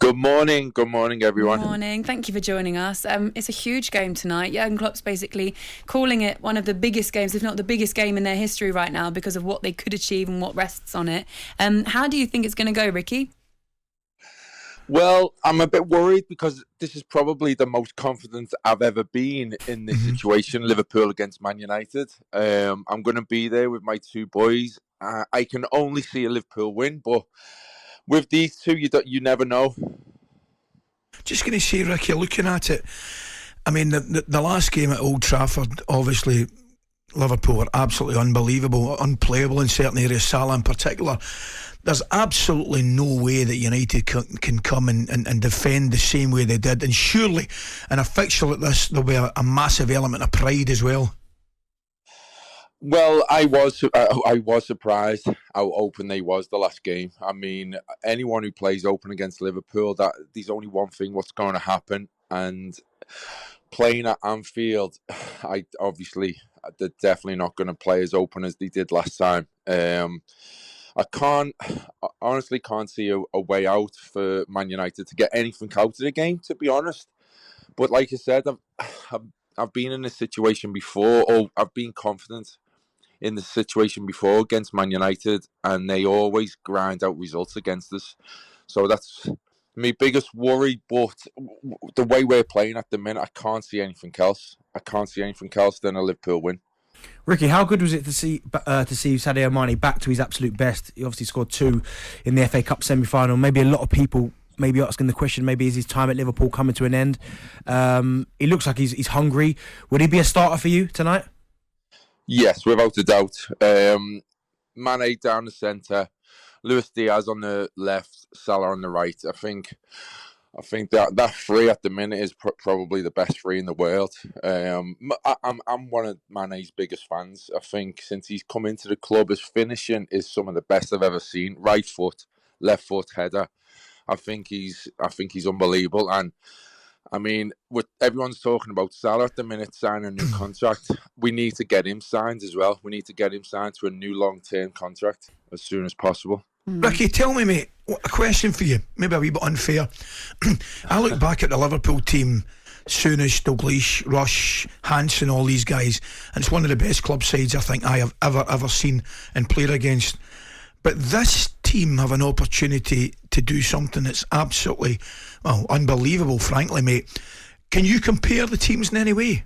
Good morning, everyone. Morning. Thank you for joining us. It's a huge game tonight. Jurgen Klopp's basically calling it one of the biggest games, if not the biggest game in their history right now, because of what they could achieve and what rests on it. How do you think it's going to go, Ricky? Well, I'm a bit worried because this is probably the most confident I've ever been in this situation, Liverpool against Man United. I'm going to be there with my two boys. I can only see a Liverpool win, but with these two, you never know. Just going to say, Ricky, looking at it, I mean, the last game at Old Trafford, obviously, Liverpool were absolutely unbelievable, unplayable in certain areas, Salah in particular. There's absolutely no way that United can come and defend the same way they did. And surely, in a fixture like this, there'll be a massive element of pride as well. Well, I was surprised how open they was the last game. I mean, anyone who plays open against Liverpool, that there's only one thing what's going to happen, and playing at Anfield, they're definitely not going to play as open as they did last time. I honestly can't see a way out for Man United to get anything out of the game, to be honest. But like I said, I've been in this situation before, or I've been confident in the situation before against Man United, and they always grind out results against us. So that's my biggest worry. But the way we're playing at the minute, I can't see anything else. I can't see anything else than a Liverpool win. Ricky, how good was it to see Sadio Mane back to his absolute best? He obviously scored 2 in the FA Cup semi-final. Maybe a lot of people maybe asking the question, maybe is his time at Liverpool coming to an end? He looks like he's hungry. Would he be a starter for you tonight? Yes, without a doubt. Mane down the centre, Luis Diaz on the left, Salah on the right. I think that three at the minute is probably the best three in the world. I'm one of Mane's biggest fans. I think since he's come into the club, his finishing is some of the best I've ever seen. Right foot, left foot header. I think he's unbelievable. And I mean, what everyone's talking about Salah at the minute signing a new contract. We need to get him signed as well. We need to get him signed to a new long-term contract as soon as possible. Ricky, tell me, mate, a question for you, maybe a wee bit unfair. I look back at the Liverpool team, Souness, Dalglish, Rush, Hansen, all these guys, and it's one of the best club sides I think I have ever seen and played against. But this team have an opportunity to do something that's absolutely, unbelievable, frankly, mate. Can you compare the teams in any way?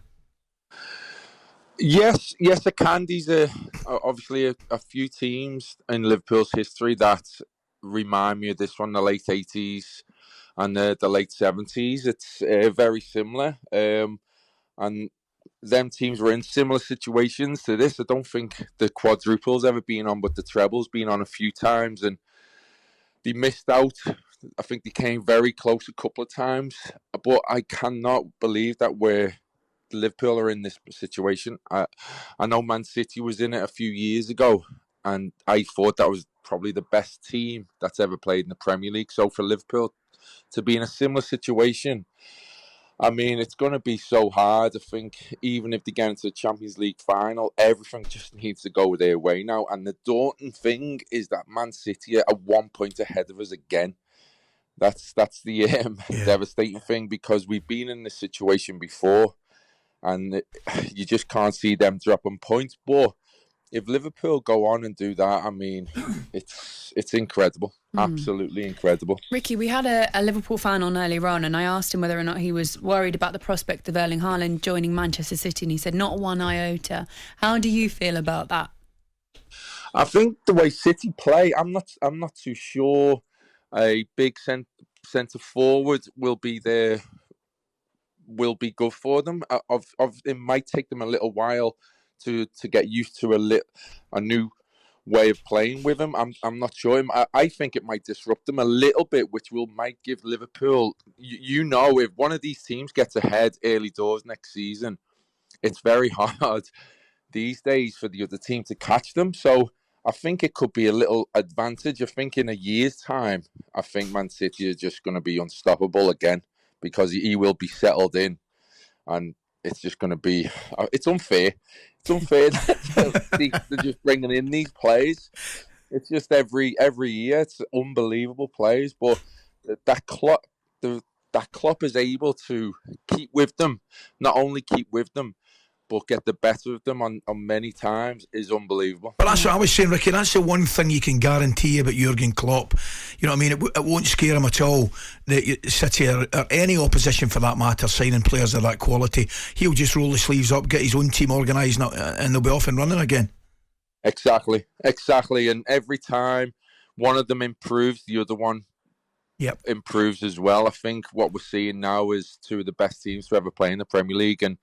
Yes, I can. These are obviously a few teams in Liverpool's history that remind me of this one, the late 80s and the late 70s. It's very similar. And them teams were in similar situations to this. I don't think the quadruple's ever been on, but the treble's been on a few times, and they missed out. I think they came very close a couple of times, but I cannot believe that Liverpool are in this situation. I know Man City was in it a few years ago, and I thought that was probably the best team that's ever played in the Premier League. So for Liverpool to be in a similar situation, I mean, it's going to be so hard. I think even if they get into the Champions League final, everything just needs to go their way now. And the daunting thing is that Man City are 1 point ahead of us again. That's the devastating thing, because we've been in this situation before, and you just can't see them dropping points. But if Liverpool go on and do that, I mean, it's incredible. Absolutely incredible. Ricky, we had a Liverpool fan on earlier on, and I asked him whether or not he was worried about the prospect of Erling Haaland joining Manchester City, and he said not one iota. How do you feel about that? I think the way City play, I'm not too sure a big centre forward will be good for them. It might take them a little while to get used to a new way of playing with him. I'm not sure. I think it might disrupt them a little bit, which might give Liverpool. If one of these teams gets ahead early doors next season, it's very hard these days for the other team to catch them. So I think it could be a little advantage. I think in a year's time, I think Man City are just going to be unstoppable again, because he will be settled in, and it's just going to be. It's unfair. It's unfair that they're just bringing in these players. It's just every year. It's unbelievable players, but that Klopp is able to keep with them, not only keep with them, but get the better of them on many times is unbelievable. But that's what I was saying, Ricky. That's the one thing you can guarantee about Jurgen Klopp. You know what I mean? It won't scare him at all that City or any opposition for that matter signing players of that quality. He'll just roll the sleeves up, get his own team organised, and they'll be off and running again. Exactly. And every time one of them improves, the other one improves as well. I think what we're seeing now is two of the best teams to ever play in the Premier League, and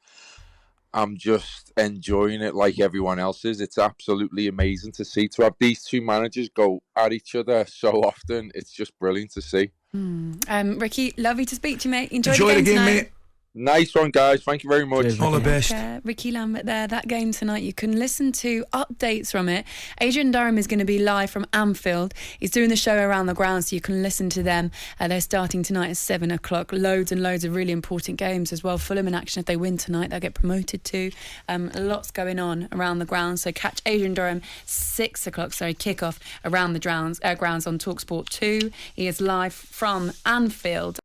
I'm just enjoying it like everyone else is. It's absolutely amazing to see. To have these two managers go at each other so often, it's just brilliant to see. Ricky, lovely to speak to you, mate. Enjoy the game tonight. mate. Nice one, guys. Thank you very much. Cheers, all the best. Rickie Lambert there. That game tonight, you can listen to updates from it. Adrian Durham is going to be live from Anfield. He's doing the show around the ground, so you can listen to them. They're starting tonight at 7 o'clock. Loads and loads of really important games as well. Fulham in action. If they win tonight, they'll get promoted too. Lots going on around the ground. So catch Adrian Durham 6 o'clock. Kickoff around the grounds on talkSPORT 2. He is live from Anfield.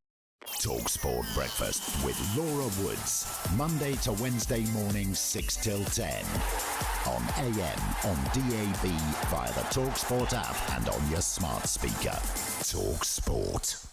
talkSPORT Breakfast with Laura Woods. Monday to Wednesday morning 6 till 10. On AM, on DAB, via the talkSPORT app and on your smart speaker. talkSPORT.